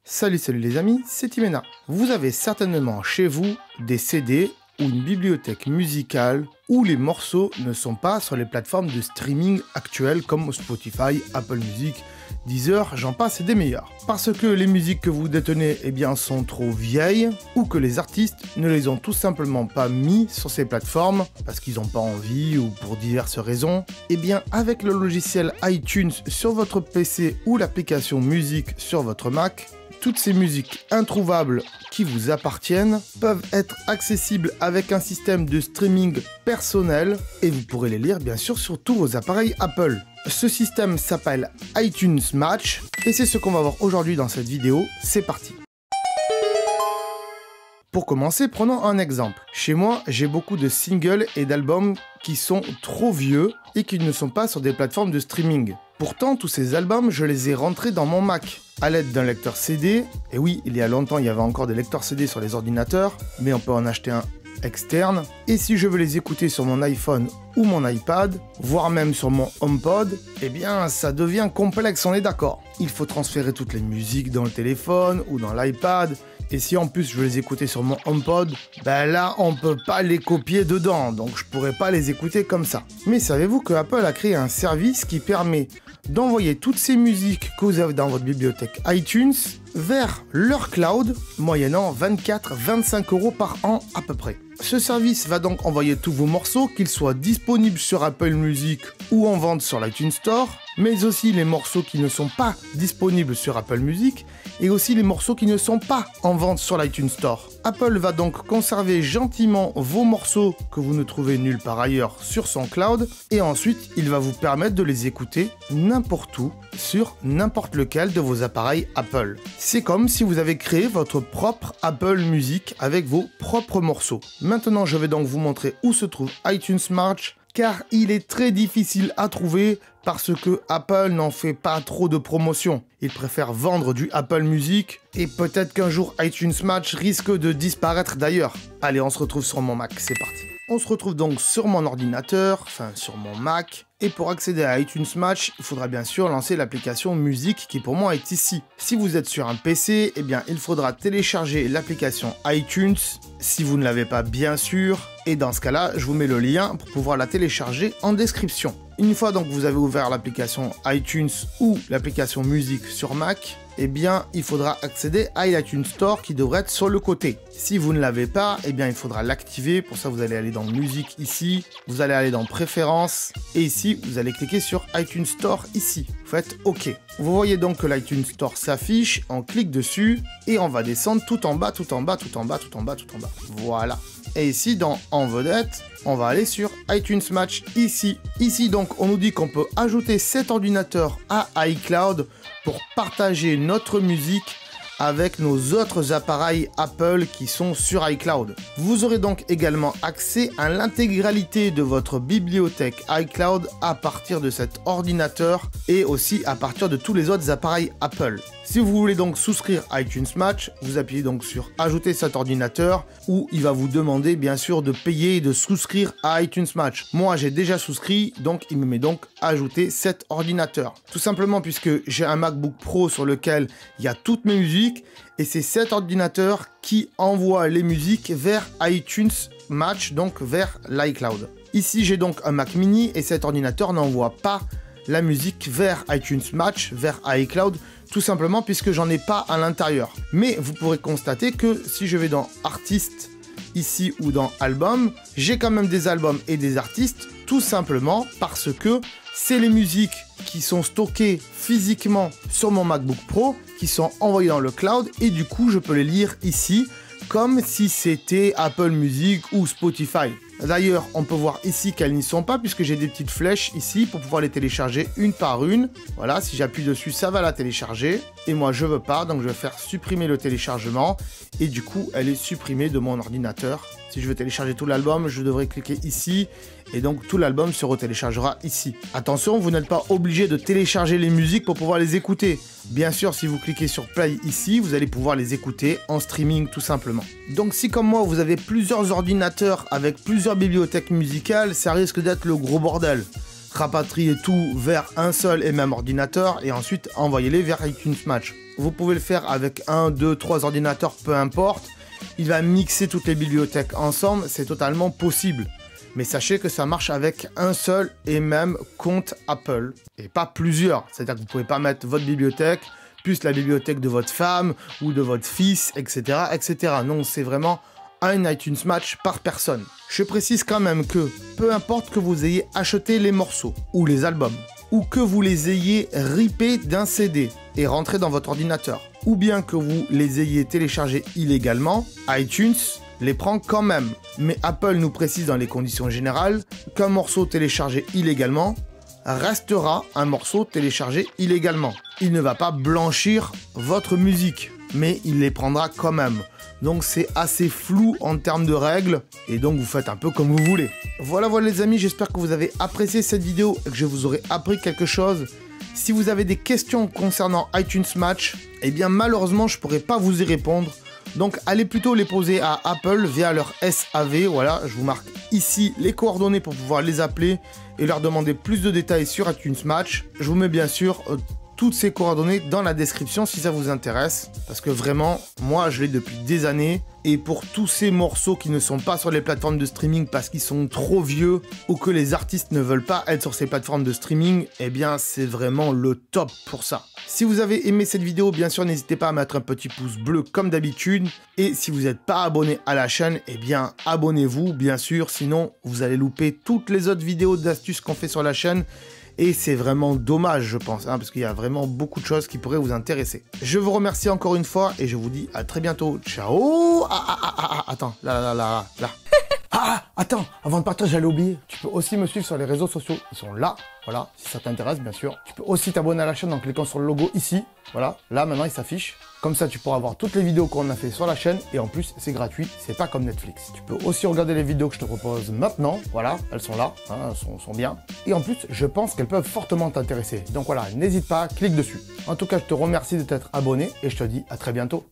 Salut les amis, c'est Timena. Vous avez certainement chez vous des CD ou une bibliothèque musicale où les morceaux ne sont pas sur les plateformes de streaming actuelles comme Spotify, Apple Music, Deezer, j'en passe et des meilleurs. Parce que les musiques que vous détenez sont trop vieilles ou que les artistes ne les ont tout simplement pas mis sur ces plateformes parce qu'ils n'ont pas envie ou pour diverses raisons. Avec le logiciel iTunes sur votre PC ou l'application musique sur votre Mac, toutes ces musiques introuvables qui vous appartiennent peuvent être accessibles avec un système de streaming personnel et vous pourrez les lire bien sûr sur tous vos appareils Apple. Ce système s'appelle iTunes Match et c'est ce qu'on va voir aujourd'hui dans cette vidéo. C'est parti. Pour commencer, prenons un exemple. Chez moi, j'ai beaucoup de singles et d'albums qui sont trop vieux et qui ne sont pas sur des plateformes de streaming. Pourtant, tous ces albums, je les ai rentrés dans mon Mac à l'aide d'un lecteur CD. Et oui, il y a longtemps, il y avait encore des lecteurs CD sur les ordinateurs, mais on peut en acheter un externe. Et si je veux les écouter sur mon iPhone ou mon iPad, voire même sur mon HomePod, ça devient complexe, on est d'accord. Il faut transférer toutes les musiques dans le téléphone ou dans l'iPad. Et si en plus je veux les écouter sur mon HomePod, là on peut pas les copier dedans, donc je pourrais pas les écouter comme ça. Mais savez-vous que Apple a créé un service qui permet d'envoyer toutes ces musiques que vous avez dans votre bibliothèque iTunes vers leur cloud, moyennant 24-25 € par an à peu près. Ce service va donc envoyer tous vos morceaux, qu'ils soient disponibles sur Apple Music ou en vente sur l'iTunes Store, mais aussi les morceaux qui ne sont pas disponibles sur Apple Music et aussi les morceaux qui ne sont pas en vente sur l'iTunes Store. Apple va donc conserver gentiment vos morceaux que vous ne trouvez nulle part ailleurs sur son cloud et ensuite il va vous permettre de les écouter n'importe où sur n'importe lequel de vos appareils Apple. C'est comme si vous avez créé votre propre Apple Music avec vos propres morceaux. Maintenant, je vais donc vous montrer où se trouve iTunes Match, car il est très difficile à trouver parce que Apple n'en fait pas trop de promotion. Ils préfèrent vendre du Apple Music et peut-être qu'un jour iTunes Match risque de disparaître d'ailleurs. Allez, on se retrouve sur mon Mac, c'est parti. On se retrouve donc sur mon ordinateur, sur mon Mac. Et pour accéder à iTunes Match, il faudra bien sûr lancer l'application musique qui pour moi est ici. Si vous êtes sur un PC, il faudra télécharger l'application iTunes si vous ne l'avez pas bien sûr. Et dans ce cas-là, je vous mets le lien pour pouvoir la télécharger en description. Une fois donc que vous avez ouvert l'application iTunes ou l'application musique sur Mac, il faudra accéder à l'iTunes Store qui devrait être sur le côté. Si vous ne l'avez pas, il faudra l'activer. Pour ça, vous allez aller dans musique ici, vous allez aller dans préférences et ici, vous allez cliquer sur iTunes Store ici. Vous faites OK. Vous voyez donc que l'iTunes Store s'affiche, on clique dessus et on va descendre tout en bas, tout en bas, tout en bas, tout en bas, tout en bas. Voilà. Et ici, dans En vedette, on va aller sur iTunes Match ici. Ici, donc, on nous dit qu'on peut ajouter cet ordinateur à iCloud pour partager notre musique avec nos autres appareils Apple qui sont sur iCloud. Vous aurez donc également accès à l'intégralité de votre bibliothèque iCloud à partir de cet ordinateur et aussi à partir de tous les autres appareils Apple. Si vous voulez donc souscrire à iTunes Match, vous appuyez donc sur ajouter cet ordinateur où il va vous demander bien sûr de payer et de souscrire à iTunes Match. Moi j'ai déjà souscrit donc il me met donc ajouter cet ordinateur. Tout simplement puisque j'ai un MacBook Pro sur lequel il y a toutes mes musiques et c'est cet ordinateur qui envoie les musiques vers iTunes Match, donc vers l'iCloud. Ici j'ai donc un Mac mini et cet ordinateur n'envoie pas la musique vers iTunes Match, vers iCloud, tout simplement puisque j'en ai pas à l'intérieur. Mais vous pourrez constater que si je vais dans Artistes ici ou dans Albums, j'ai quand même des albums et des artistes, tout simplement parce que c'est les musiques qui sont stockées physiquement sur mon MacBook Pro, qui sont envoyées dans le cloud et du coup je peux les lire ici comme si c'était Apple Music ou Spotify. D'ailleurs, on peut voir ici qu'elles n'y sont pas puisque j'ai des petites flèches ici pour pouvoir les télécharger une par une. Voilà, si j'appuie dessus, ça va la télécharger. Et moi, je veux pas, donc je vais faire supprimer le téléchargement. Et du coup, elle est supprimée de mon ordinateur. Si je veux télécharger tout l'album, je devrais cliquer ici. Et donc, tout l'album se retéléchargera ici. Attention, vous n'êtes pas obligé de télécharger les musiques pour pouvoir les écouter. Bien sûr, si vous cliquez sur Play ici, vous allez pouvoir les écouter en streaming tout simplement. Donc si comme moi, vous avez plusieurs ordinateurs avec plusieurs bibliothèques musicales, ça risque d'être le gros bordel. rapatrier tout vers un seul et même ordinateur et ensuite envoyer-les vers iTunes Match. Vous pouvez le faire avec 1, 2, 3 ordinateurs, peu importe. Il va mixer toutes les bibliothèques ensemble, c'est totalement possible. Mais sachez que ça marche avec un seul et même compte Apple, et pas plusieurs. C'est-à-dire que vous ne pouvez pas mettre votre bibliothèque, plus la bibliothèque de votre femme, ou de votre fils, etc. etc. Non, c'est vraiment un iTunes Match par personne. Je précise quand même que, peu importe que vous ayez acheté les morceaux, ou les albums, ou que vous les ayez rippés d'un CD et rentrés dans votre ordinateur, ou bien que vous les ayez téléchargés illégalement, iTunes les prend quand même. Mais Apple nous précise dans les conditions générales qu'un morceau téléchargé illégalement restera un morceau téléchargé illégalement. Il ne va pas blanchir votre musique, mais il les prendra quand même. Donc c'est assez flou en termes de règles, et donc vous faites un peu comme vous voulez. Voilà les amis, j'espère que vous avez apprécié cette vidéo et que je vous aurai appris quelque chose. Si vous avez des questions concernant iTunes Match, eh bien malheureusement je ne pourrai pas vous y répondre. Donc allez plutôt les poser à Apple via leur SAV, voilà, je vous marque ici les coordonnées pour pouvoir les appeler et leur demander plus de détails sur iTunes Match. Je vous mets bien sûr toutes ces coordonnées dans la description si ça vous intéresse, parce que vraiment, moi je l'ai depuis des années, et pour tous ces morceaux qui ne sont pas sur les plateformes de streaming parce qu'ils sont trop vieux, ou que les artistes ne veulent pas être sur ces plateformes de streaming, eh bien c'est vraiment le top pour ça. Si vous avez aimé cette vidéo, bien sûr n'hésitez pas à mettre un petit pouce bleu comme d'habitude, et si vous n'êtes pas abonné à la chaîne, eh bien abonnez-vous bien sûr, sinon vous allez louper toutes les autres vidéos d'astuces qu'on fait sur la chaîne. Et c'est vraiment dommage, je pense, hein, parce qu'il y a vraiment beaucoup de choses qui pourraient vous intéresser. Je vous remercie encore une fois et je vous dis à très bientôt. Ciao. Attends, là. Attends, avant de partir, j'allais oublier. Tu peux aussi me suivre sur les réseaux sociaux. Ils sont là, voilà, si ça t'intéresse, bien sûr. Tu peux aussi t'abonner à la chaîne en cliquant sur le logo ici. Voilà, là, maintenant, il s'affiche. Comme ça, tu pourras voir toutes les vidéos qu'on a fait sur la chaîne. Et en plus, c'est gratuit, c'est pas comme Netflix. Tu peux aussi regarder les vidéos que je te propose maintenant. Voilà, elles sont là, hein, elles sont bien. Et en plus, je pense qu'elles peuvent fortement t'intéresser. Donc voilà, n'hésite pas, clique dessus. En tout cas, je te remercie de t'être abonné et je te dis à très bientôt.